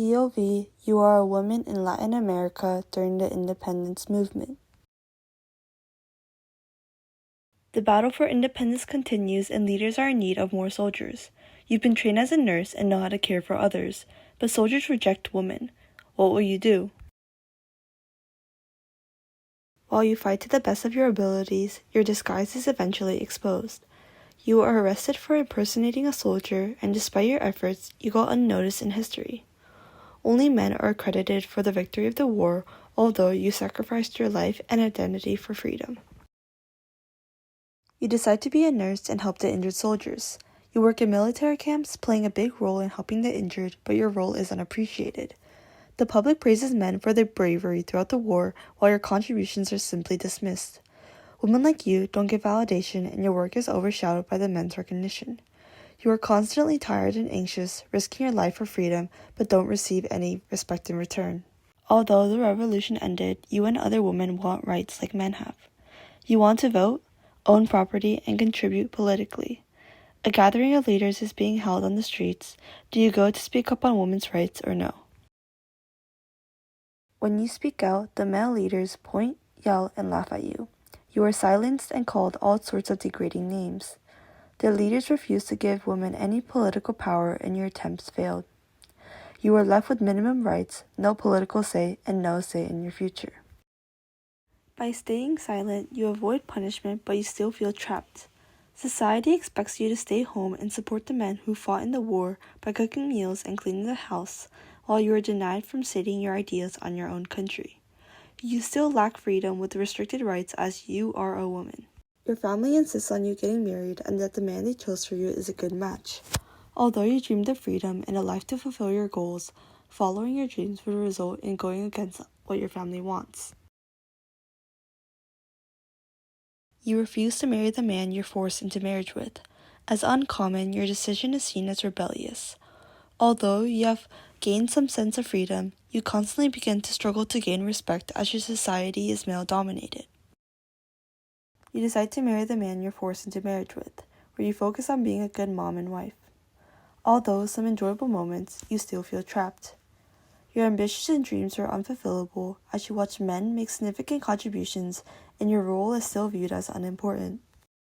POV, you are a woman in Latin America during the independence movement. The battle for independence continues and leaders are in need of more soldiers. You've been trained as a nurse and know how to care for others, but soldiers reject women. What will you do? While you fight to the best of your abilities, your disguise is eventually exposed. You are arrested for impersonating a soldier, and despite your efforts, you go unnoticed in history. Only men are credited for the victory of the war, although you sacrificed your life and identity for freedom. You decide to be a nurse and help the injured soldiers. You work in military camps, playing a big role in helping the injured, but your role is unappreciated. The public praises men for their bravery throughout the war, while your contributions are simply dismissed. Women like you don't get validation, and your work is overshadowed by the men's recognition. You are constantly tired and anxious, risking your life for freedom, but don't receive any respect in return. Although the revolution ended, you and other women want rights like men have. You want to vote, own property, and contribute politically. A gathering of leaders is being held on the streets. Do you go to speak up on women's rights or no? When you speak out, the male leaders point, yell, and laugh at you. You are silenced and called all sorts of degrading names. The leaders refuse to give women any political power, and your attempts failed. You are left with minimum rights, no political say, and no say in your future. By staying silent, you avoid punishment, but you still feel trapped. Society expects you to stay home and support the men who fought in the war by cooking meals and cleaning the house, while you are denied from stating your ideas on your own country. You still lack freedom with restricted rights as you are a woman. Your family insists on you getting married and that the man they chose for you is a good match. Although you dreamed of freedom and a life to fulfill your goals, following your dreams would result in going against what your family wants. You refuse to marry the man you're forced into marriage with. As uncommon, your decision is seen as rebellious. Although you have gained some sense of freedom, you constantly begin to struggle to gain respect as your society is male-dominated. You decide to marry the man you're forced into marriage with, where you focus on being a good mom and wife. Although some enjoyable moments, you still feel trapped. Your ambitions and dreams are unfulfillable as you watch men make significant contributions and your role is still viewed as unimportant.